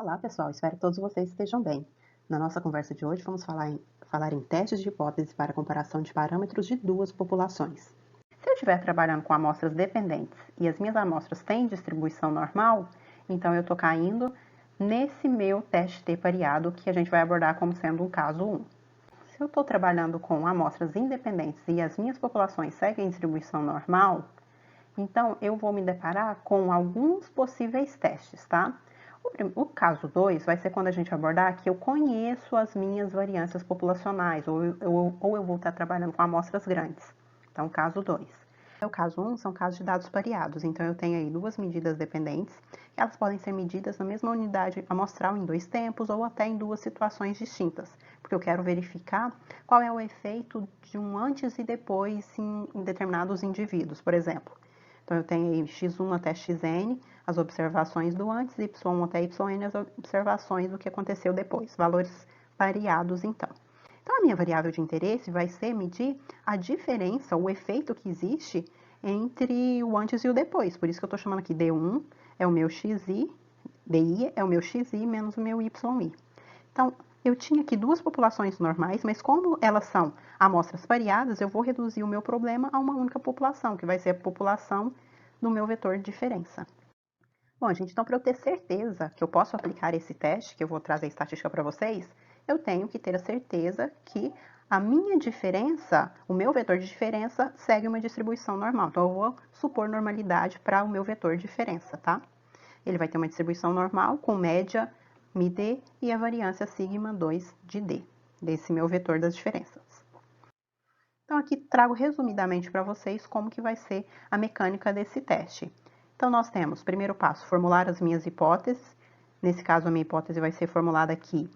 Olá, pessoal. Espero que todos vocês estejam bem. Na nossa conversa de hoje, vamos falar em testes de hipótese para comparação de parâmetros de duas populações. Se eu estiver trabalhando com amostras dependentes e as minhas amostras têm distribuição normal, então eu estou caindo nesse meu teste T pareado, que a gente vai abordar como sendo um caso 1. Se eu estou trabalhando com amostras independentes e as minhas populações seguem distribuição normal, então eu vou me deparar com alguns possíveis testes, tá? O caso 2 vai ser quando a gente abordar que eu conheço as minhas variâncias populacionais, ou eu vou estar trabalhando com amostras grandes. Então, caso 2. O caso 1 são casos de dados pareados, então eu tenho aí duas medidas dependentes, e elas podem ser medidas na mesma unidade amostral em dois tempos ou até em duas situações distintas, porque eu quero verificar qual é o efeito de um antes e depois em determinados indivíduos, por exemplo. Então, eu tenho aí x1 até xn, as observações do antes, y1 até yn, as observações do que aconteceu depois, valores pareados, então. Então, a minha variável de interesse vai ser medir a diferença, o efeito que existe entre o antes e o depois. Por isso que eu estou chamando aqui D1 é o meu xi, DI é o meu xi menos o meu yi. Então, eu tinha aqui duas populações normais, mas como elas são amostras pareadas, eu vou reduzir o meu problema a uma única população, que vai ser a população do meu vetor de diferença. Bom, gente, então para eu ter certeza que eu posso aplicar esse teste, que eu vou trazer estatística para vocês, eu tenho que ter a certeza que a minha diferença, o meu vetor de diferença, segue uma distribuição normal. Então, eu vou supor normalidade para o meu vetor de diferença, tá? Ele vai ter uma distribuição normal com média μd e a variância sigma 2 de d, desse meu vetor das diferenças. Então, aqui trago resumidamente para vocês como que vai ser a mecânica desse teste. Então, nós temos, primeiro passo, formular as minhas hipóteses. Nesse caso, a minha hipótese vai ser formulada aqui.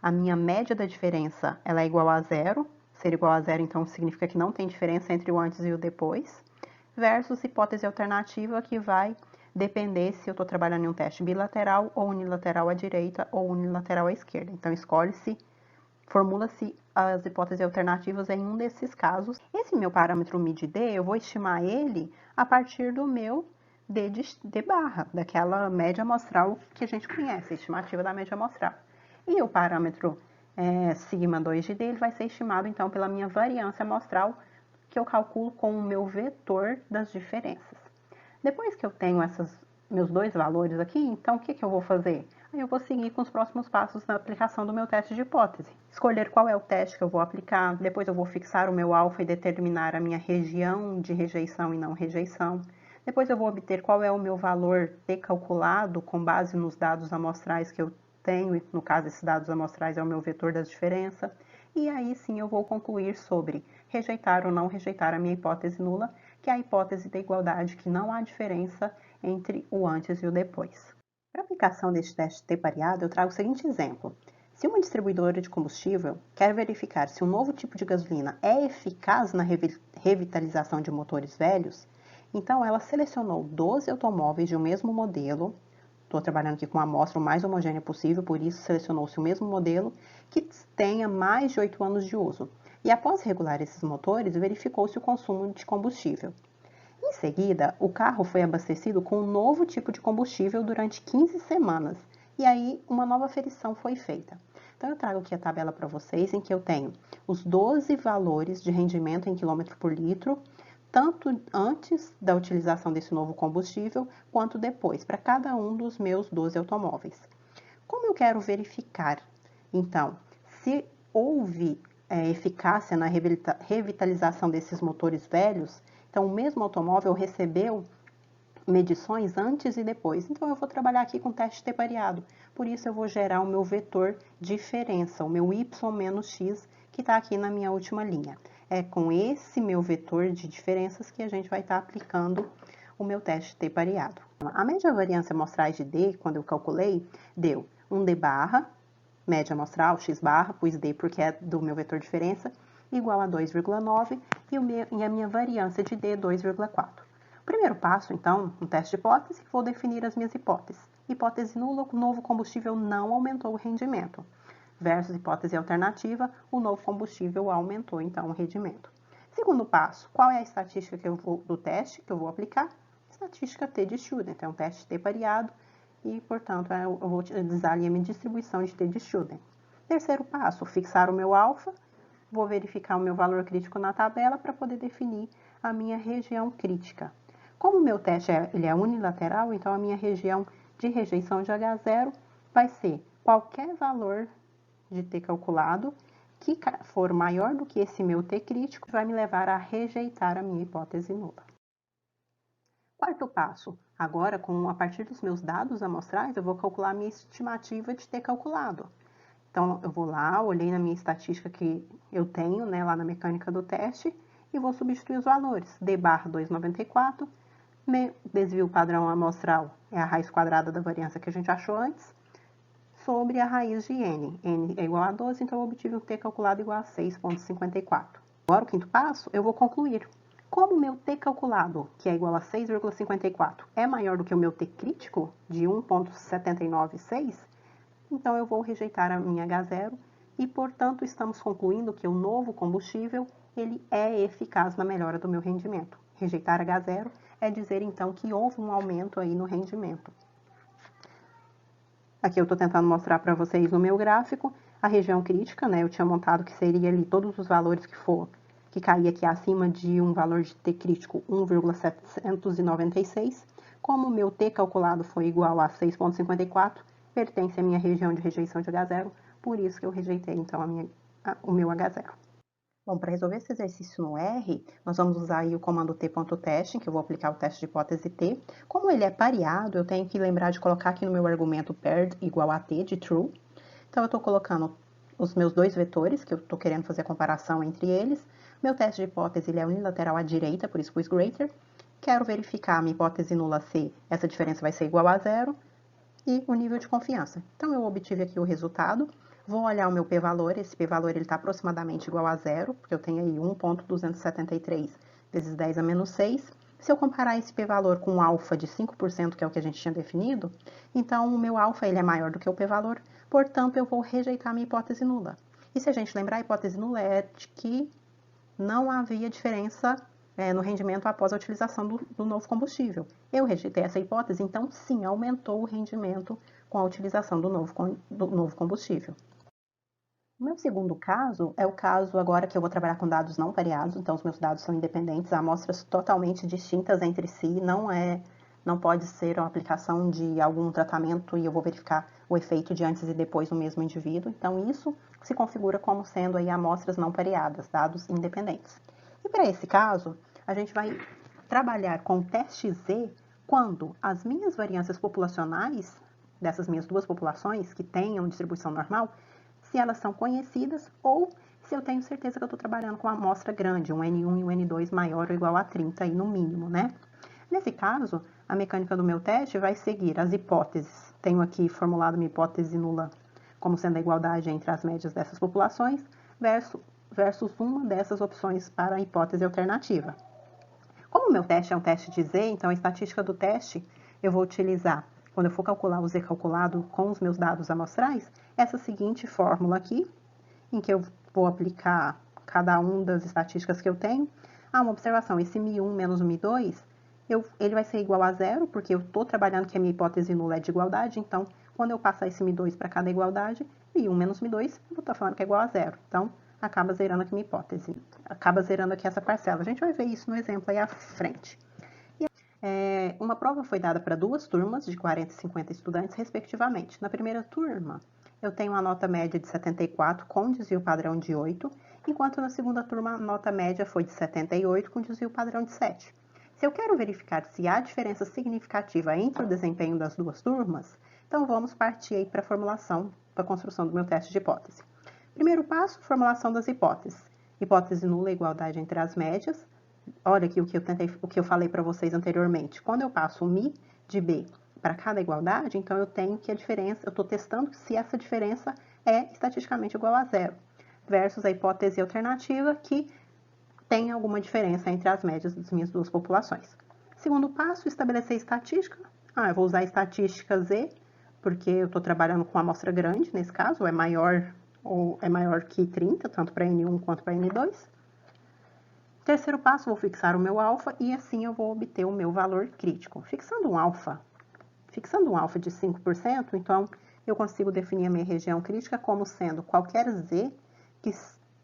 A minha média da diferença, ela é igual a zero. Ser igual a zero, então, significa que não tem diferença entre o antes e o depois. Versus hipótese alternativa, que vai depender se eu estou trabalhando em um teste bilateral ou unilateral à direita ou unilateral à esquerda. Então, formula-se as hipóteses alternativas em um desses casos. Esse meu parâmetro MID-D, eu vou estimar ele a partir do meu D barra, daquela média amostral que a gente conhece, a estimativa da média amostral. E o parâmetro sigma 2 de D, ele vai ser estimado, então, pela minha variância amostral, que eu calculo com o meu vetor das diferenças. Depois que eu tenho meus dois valores aqui, então o que eu vou fazer? Aí eu vou seguir com os próximos passos na aplicação do meu teste de hipótese. Escolher qual é o teste que eu vou aplicar, depois eu vou fixar o meu alfa e determinar a minha região de rejeição e não rejeição. Depois eu vou obter qual é o meu valor T calculado com base nos dados amostrais que eu tenho, no caso esses dados amostrais é o meu vetor das diferenças. E aí sim eu vou concluir sobre rejeitar ou não rejeitar a minha hipótese nula, que é a hipótese da igualdade, que não há diferença entre o antes e o depois. Para a aplicação deste teste T pareado, eu trago o seguinte exemplo. Se uma distribuidora de combustível quer verificar se um novo tipo de gasolina é eficaz na revitalização de motores velhos, então ela selecionou 12 automóveis de um mesmo modelo. Estou trabalhando aqui com uma amostra o mais homogênea possível, por isso selecionou-se o mesmo modelo que tenha mais de 8 anos de uso. E após regular esses motores, verificou-se o consumo de combustível. Em seguida, o carro foi abastecido com um novo tipo de combustível durante 15 semanas. E aí, uma nova aferição foi feita. Então, eu trago aqui a tabela para vocês, em que eu tenho os 12 valores de rendimento em quilômetro por litro, tanto antes da utilização desse novo combustível, quanto depois, para cada um dos meus 12 automóveis. Como eu quero verificar, então, se houve eficácia na revitalização desses motores velhos, então o mesmo automóvel recebeu medições antes e depois. Então, eu vou trabalhar aqui com teste T pareado. Por isso, eu vou gerar o meu vetor diferença, o meu y menos x, que está aqui na minha última linha. É com esse meu vetor de diferenças que a gente vai estar aplicando o meu teste T pareado. A média variância amostrais de D, quando eu calculei, deu um D barra, média amostral, x barra, pus D porque é do meu vetor de diferença, igual a 2,9 e a minha variância de D, 2,4. Primeiro passo, então, no teste de hipótese, vou definir as minhas hipóteses. Hipótese nula, o novo combustível não aumentou o rendimento. Versus hipótese alternativa, o novo combustível aumentou, então, o rendimento. Segundo passo, qual é a estatística do teste que eu vou aplicar? Estatística T de Student, é um teste T pareado, e, portanto, eu vou utilizar ali a minha distribuição de t de Student. Terceiro passo, fixar o meu alfa, vou verificar o meu valor crítico na tabela para poder definir a minha região crítica. Como o meu teste ele é unilateral, então a minha região de rejeição de H0 vai ser qualquer valor de t calculado que for maior do que esse meu t crítico, vai me levar a rejeitar a minha hipótese nula. Quarto passo, agora a partir dos meus dados amostrais, eu vou calcular a minha estimativa de t calculado. Então, eu vou lá, olhei na minha estatística que eu tenho, né, lá na mecânica do teste, e vou substituir os valores. D barra 2,94, desvio padrão amostral é a raiz quadrada da variância que a gente achou antes, sobre a raiz de n. N é igual a 12, então eu obtive um t calculado igual a 6,54. Agora, o quinto passo, eu vou concluir. Como o meu t calculado, que é igual a 6,54, é maior do que o meu t crítico, de 1,796, então eu vou rejeitar a minha H0 e, portanto, estamos concluindo que o novo combustível ele é eficaz na melhora do meu rendimento. Rejeitar H0 é dizer, então, que houve um aumento aí no rendimento. Aqui eu estou tentando mostrar para vocês no meu gráfico a região crítica, né? Eu tinha montado que seria ali todos os valores que caía aqui acima de um valor de t crítico 1,796. Como o meu t calculado foi igual a 6,54, pertence à minha região de rejeição de H0, por isso que eu rejeitei, então, o meu H0. Bom, para resolver esse exercício no R, nós vamos usar aí o comando t.test, que eu vou aplicar o teste de hipótese t. Como ele é pareado, eu tenho que lembrar de colocar aqui no meu argumento paired igual a t de true. Então, eu estou colocando os meus dois vetores, que eu estou querendo fazer a comparação entre eles. Meu teste de hipótese ele é unilateral à direita, por isso pus greater. Quero verificar a minha hipótese nula se essa diferença vai ser igual a zero. E o nível de confiança. Então, eu obtive aqui o resultado. Vou olhar o meu p-valor. Esse p-valor está aproximadamente igual a zero, porque eu tenho aí 1,273 vezes 10 a menos 6. Se eu comparar esse p-valor com o alfa de 5%, que é o que a gente tinha definido, então o meu alfa ele é maior do que o p-valor, portanto, eu vou rejeitar a minha hipótese nula. E se a gente lembrar, a hipótese nula é de que não havia diferença no rendimento após a utilização do novo combustível. Eu rejeitei essa hipótese, então sim, aumentou o rendimento com a utilização do novo combustível. O meu segundo caso é o caso agora que eu vou trabalhar com dados não pareados, então os meus dados são independentes, amostras totalmente distintas entre si, não pode ser uma aplicação de algum tratamento e eu vou verificar o efeito de antes e depois no mesmo indivíduo. Então isso se configura como sendo aí amostras não pareadas, dados independentes. E para esse caso, a gente vai trabalhar com o teste Z quando as minhas variâncias populacionais, dessas minhas duas populações que tenham distribuição normal, se elas são conhecidas ou se eu tenho certeza que eu estou trabalhando com uma amostra grande, um N1 e um N2 maior ou igual a 30 aí no mínimo, né? Nesse caso, a mecânica do meu teste vai seguir as hipóteses. Tenho aqui formulado minha hipótese nula como sendo a igualdade entre as médias dessas populações versus uma dessas opções para a hipótese alternativa. Como o meu teste é um teste de Z, então a estatística do teste eu vou utilizar, quando eu for calcular o Z calculado com os meus dados amostrais, essa seguinte fórmula aqui, em que eu vou aplicar cada uma das estatísticas que eu tenho. Uma observação, esse Mi1 menos Mi2, ele vai ser igual a zero, porque eu estou trabalhando que a minha hipótese nula é de igualdade, então, quando eu passar esse Mi2 para cada igualdade, Mi1 menos Mi2, eu vou estar falando que é igual a zero. Então, acaba zerando aqui minha hipótese, acaba zerando aqui essa parcela. A gente vai ver isso no exemplo aí à frente. Uma prova foi dada para duas turmas de 40 e 50 estudantes, respectivamente. Na primeira turma, eu tenho uma nota média de 74 com desvio padrão de 8, enquanto na segunda turma a nota média foi de 78 com desvio padrão de 7. Se eu quero verificar se há diferença significativa entre o desempenho das duas turmas, então vamos partir aí para a formulação, para a construção do meu teste de hipótese. Primeiro passo, formulação das hipóteses. Hipótese nula é igualdade entre as médias. Olha aqui o que eu falei para vocês anteriormente. Quando eu passo o Mi de B para cada igualdade, então eu tenho que a diferença, eu estou testando se essa diferença é estatisticamente igual a zero, versus a hipótese alternativa que tem alguma diferença entre as médias das minhas duas populações. Segundo passo, estabelecer estatística. Eu vou usar a estatística Z, porque eu estou trabalhando com uma amostra grande, nesse caso, é maior que 30, tanto para N1 quanto para N2. Terceiro passo, vou fixar o meu alfa e assim eu vou obter o meu valor crítico. Fixando um alfa, Fixando um alfa de 5%, então eu consigo definir a minha região crítica como sendo qualquer z que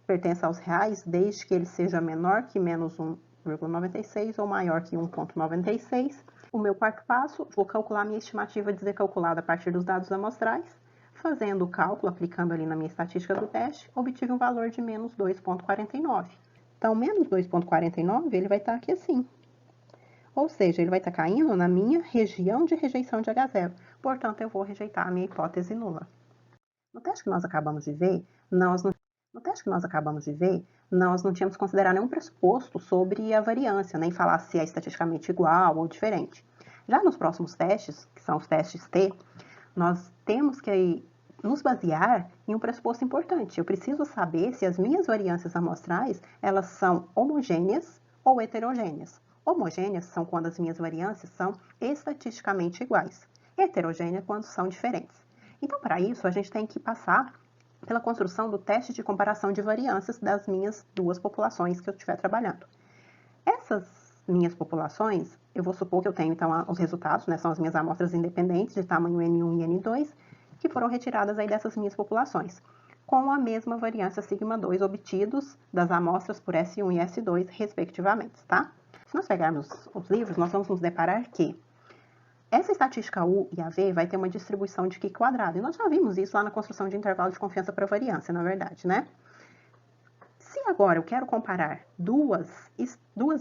pertença aos reais, desde que ele seja menor que menos 1,96 ou maior que 1,96. O meu quarto passo, vou calcular minha estimativa de z calculada a partir dos dados amostrais. Fazendo o cálculo, aplicando ali na minha estatística do teste, obtive um valor de menos 2,49. Então, menos 2,49, ele vai estar aqui assim. Ou seja, ele vai estar caindo na minha região de rejeição de H0. Portanto, eu vou rejeitar a minha hipótese nula. No teste que nós acabamos de ver, nós não tínhamos que considerar nenhum pressuposto sobre a variância, nem falar se é estatisticamente igual ou diferente. Já nos próximos testes, que são os testes T, nós temos que nos basear em um pressuposto importante. Eu preciso saber se as minhas variâncias amostrais, elas são homogêneas ou heterogêneas. Homogêneas são quando as minhas variâncias são estatisticamente iguais. Heterogêneas quando são diferentes. Então, para isso, a gente tem que passar pela construção do teste de comparação de variâncias das minhas duas populações que eu estiver trabalhando. Essas minhas populações, eu vou supor que eu tenho, então, os resultados, né, são as minhas amostras independentes de tamanho N1 e N2, que foram retiradas aí dessas minhas populações, com a mesma variância sigma2 obtidos das amostras por S1 e S2, respectivamente, tá? Se nós pegarmos os livros, nós vamos nos deparar que essa estatística U e a V vai ter uma distribuição de Q quadrado, e nós já vimos isso lá na construção de intervalo de confiança para variância, na verdade, né? Se agora eu quero comparar duas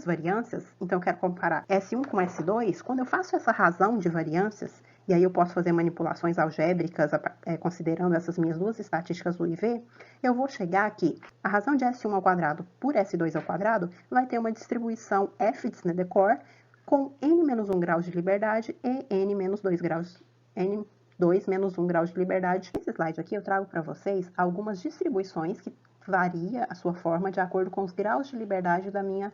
variâncias, então eu quero comparar S1 com S2, quando eu faço essa razão de variâncias, e aí eu posso fazer manipulações algébricas considerando essas minhas duas estatísticas U e V, eu vou chegar aqui, a razão de S1 ao quadrado por S2 ao quadrado vai ter uma distribuição f de Snedeker com n-1 graus de liberdade e n-2 graus, n2 menos 1 grau de liberdade. Nesse slide aqui eu trago para vocês algumas distribuições que varia a sua forma de acordo com os graus de liberdade da minha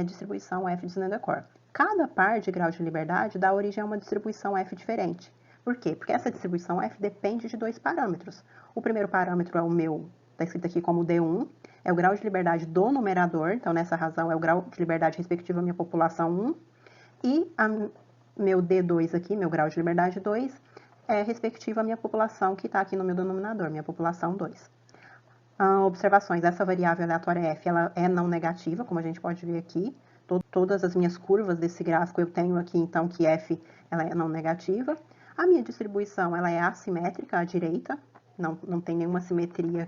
distribuição f de Snedeker. Cada par de graus de liberdade dá origem a uma distribuição f diferente. Por quê? Porque essa distribuição f depende de dois parâmetros. O primeiro parâmetro é o meu, está escrito aqui como D1, é o grau de liberdade do numerador, então nessa razão é o grau de liberdade respectivo à minha população 1, e meu D2 aqui, meu grau de liberdade 2, é respectivo à minha população que está aqui no meu denominador, minha população 2. Observações, essa variável aleatória f, ela é não negativa, como a gente pode ver aqui. Todas as minhas curvas desse gráfico eu tenho aqui, então, que f ela é não negativa. A minha distribuição ela é assimétrica à direita, não tem nenhuma simetria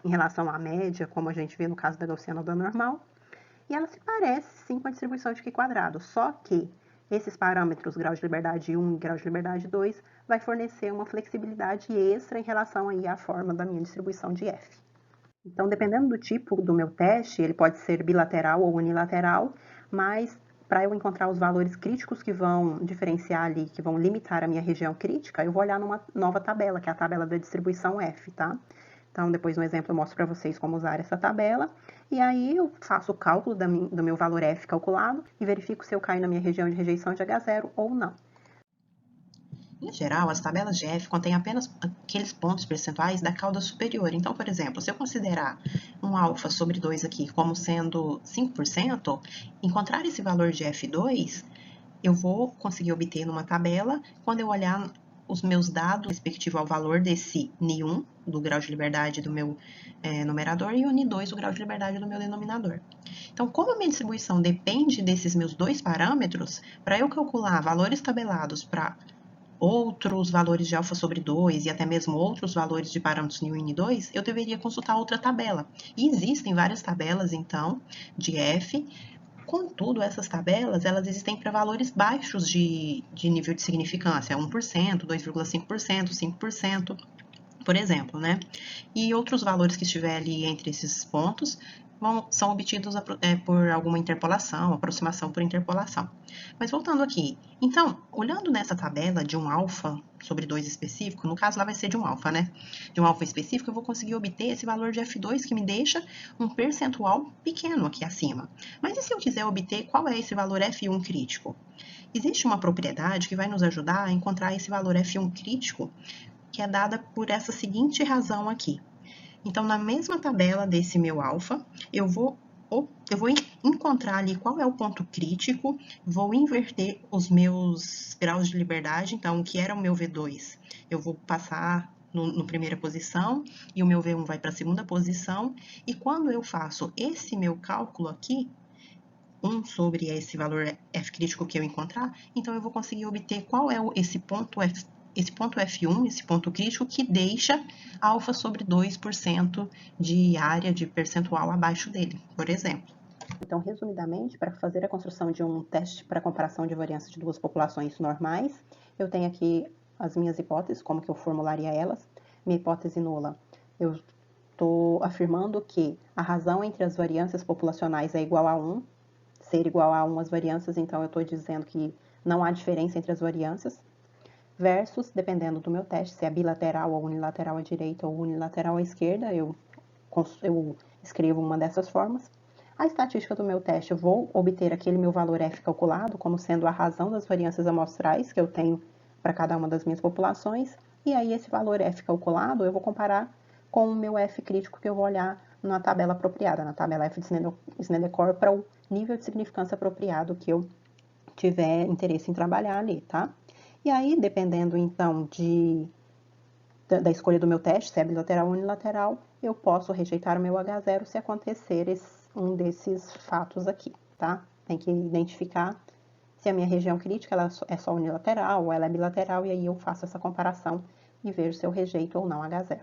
em relação à média, como a gente vê no caso da gaussiana ou da normal. E ela se parece, sim, com a distribuição de Q quadrado, só que esses parâmetros, grau de liberdade 1 e grau de liberdade 2, vai fornecer uma flexibilidade extra em relação aí à forma da minha distribuição de f. Então, dependendo do tipo do meu teste, ele pode ser bilateral ou unilateral, mas para eu encontrar os valores críticos que vão diferenciar ali, que vão limitar a minha região crítica, eu vou olhar numa nova tabela, que é a tabela da distribuição F, tá? Então, depois no exemplo eu mostro para vocês como usar essa tabela, e aí eu faço o cálculo do meu valor F calculado e verifico se eu caio na minha região de rejeição de H0 ou não. Em geral, as tabelas de F contêm apenas aqueles pontos percentuais da cauda superior. Então, por exemplo, se eu considerar um alfa sobre 2 aqui como sendo 5%, encontrar esse valor de F2, eu vou conseguir obter numa tabela quando eu olhar os meus dados respectivos ao valor desse Ni1, do grau de liberdade do meu numerador, e o Ni2, o grau de liberdade do meu denominador. Então, como a minha distribuição depende desses meus dois parâmetros, para eu calcular valores tabelados para outros valores de alfa sobre 2 e até mesmo outros valores de parâmetros Ni1 e Ni2, eu deveria consultar outra tabela. E existem várias tabelas, então, de F. Contudo, essas tabelas, elas existem para valores baixos de nível de significância, 1%, 2,5%, 5%, por exemplo, né? E outros valores que estiver ali entre esses pontos são obtidos por alguma interpolação, aproximação por interpolação. Mas voltando aqui, então, olhando nessa tabela de um alfa sobre 2 específico, no caso lá vai ser de um alfa, né? De um alfa específico, eu vou conseguir obter esse valor de F2 que me deixa um percentual pequeno aqui acima. Mas e se eu quiser obter qual é esse valor F1 crítico? Existe uma propriedade que vai nos ajudar a encontrar esse valor F1 crítico, que é dada por essa seguinte razão aqui. Então, na mesma tabela desse meu alfa, eu vou encontrar ali qual é o ponto crítico, vou inverter os meus graus de liberdade, então o que era o meu V2, eu vou passar no primeira posição, e o meu V1 vai para a segunda posição, e quando eu faço esse meu cálculo aqui, 1 sobre esse valor F crítico que eu encontrar, então eu vou conseguir obter qual é esse ponto F1, esse ponto crítico, que deixa alfa sobre 2% de área de percentual abaixo dele, por exemplo. Então, resumidamente, para fazer a construção de um teste para comparação de variância de duas populações normais, eu tenho aqui as minhas hipóteses, como que eu formularia elas. Minha hipótese nula, eu estou afirmando que a razão entre as variâncias populacionais é igual a 1, ser igual a 1 as variâncias, então eu estou dizendo que não há diferença entre as variâncias, versus, dependendo do meu teste, se é bilateral ou unilateral à direita ou unilateral à esquerda, eu escrevo uma dessas formas. A estatística do meu teste, eu vou obter aquele meu valor F calculado como sendo a razão das variâncias amostrais que eu tenho para cada uma das minhas populações, e aí esse valor F calculado eu vou comparar com o meu F crítico que eu vou olhar na tabela apropriada, na tabela F de Snedeker, para o nível de significância apropriado que eu tiver interesse em trabalhar ali, tá? E aí, dependendo então da escolha do meu teste, se é bilateral ou unilateral, eu posso rejeitar o meu H0 se acontecer um desses fatos aqui, tá? Tem que identificar se a minha região crítica ela é só unilateral ou ela é bilateral, e aí eu faço essa comparação e vejo se eu rejeito ou não H0.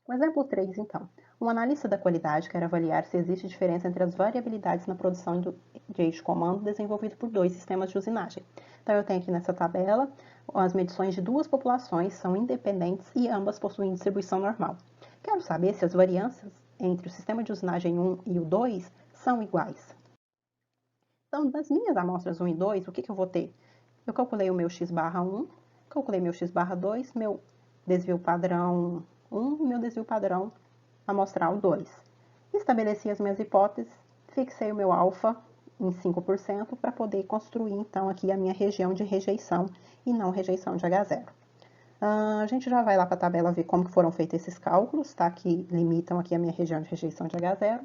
O exemplo 3, então. Um analista da qualidade quer avaliar se existe diferença entre as variabilidades na produção de eixo comando desenvolvido por dois sistemas de usinagem. Então, eu tenho aqui nessa tabela as medições de duas populações, são independentes e ambas possuem distribuição normal. Quero saber se as variâncias entre o sistema de usinagem 1 e o 2 são iguais. Então, das minhas amostras 1 e 2, o que eu vou ter? Eu calculei o meu x barra 1, calculei meu x barra 2, meu desvio padrão 1 e meu desvio padrão amostral 2. Estabeleci as minhas hipóteses, fixei o meu alfa em 5% para poder construir, então, aqui a minha região de rejeição e não rejeição de H0. A gente já vai lá para a tabela ver como que foram feitos esses cálculos, tá? Que limitam aqui a minha região de rejeição de H0.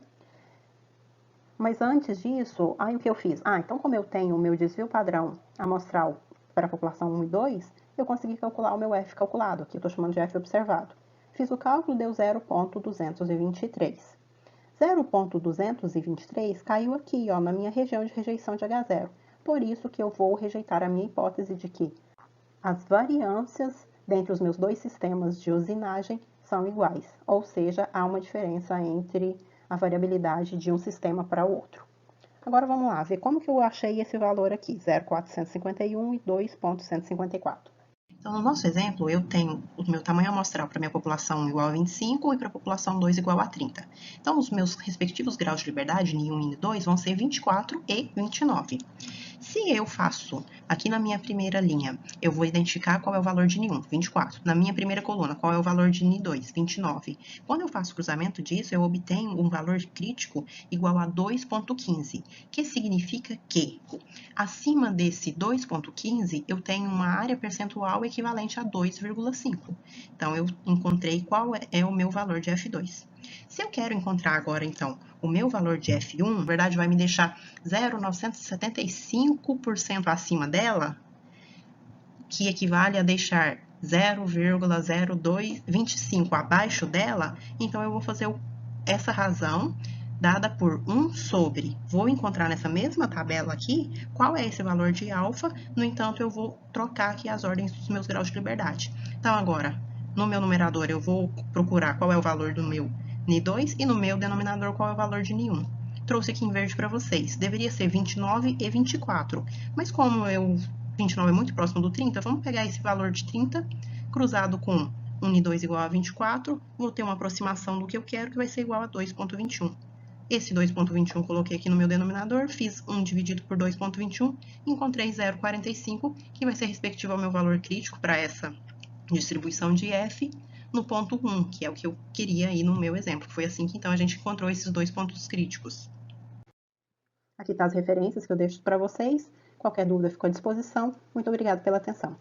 Mas antes disso, aí o que eu fiz? Então como eu tenho o meu desvio padrão amostral para a população 1 e 2, eu consegui calcular o meu F calculado, aqui eu estou chamando de F observado. Fiz o cálculo, deu 0,223. 0,223 caiu aqui, ó, na minha região de rejeição de H0. Por isso que eu vou rejeitar a minha hipótese de que as variâncias dentre os meus dois sistemas de usinagem são iguais, ou seja, há uma diferença entre a variabilidade de um sistema para o outro. Agora vamos lá, ver como que eu achei esse valor aqui, 0,451 e 2,154. Então, no nosso exemplo, eu tenho o meu tamanho amostral para a minha população igual a 25 e para a população 2 igual a 30. Então, os meus respectivos graus de liberdade, N1 e N2, vão ser 24 e 29. Se eu faço aqui na minha primeira linha, eu vou identificar qual é o valor de N1, 24. Na minha primeira coluna, qual é o valor de N2, 29. Quando eu faço o cruzamento disso, eu obtenho um valor crítico igual a 2,15, que significa que acima desse 2,15 eu tenho uma área percentual equivalente a 2,5. Então, eu encontrei qual é o meu valor de F2. Se eu quero encontrar agora, então, o meu valor de F1, na verdade, vai me deixar 0,975% acima dela, que equivale a deixar 0,0225 abaixo dela, então eu vou fazer essa razão dada por 1 sobre, vou encontrar nessa mesma tabela aqui, qual é esse valor de alfa, no entanto, eu vou trocar aqui as ordens dos meus graus de liberdade. Então, agora, no meu numerador, eu vou procurar qual é o valor do meu N2 e no meu denominador qual é o valor de N1. Trouxe aqui em verde para vocês. Deveria ser 29 e 24, mas como 29 é muito próximo do 30, vamos pegar esse valor de 30 cruzado com 1 N2 igual a 24, vou ter uma aproximação do que eu quero, que vai ser igual a 2,21. Esse 2,21 coloquei aqui no meu denominador, fiz 1 dividido por 2,21, encontrei 0,45, que vai ser respectivo ao meu valor crítico para essa distribuição de F, no ponto 1, que é o que eu queria aí no meu exemplo. Foi assim que então a gente encontrou esses dois pontos críticos. Aqui estão as referências que eu deixo para vocês. Qualquer dúvida, fico à disposição. Muito obrigada pela atenção.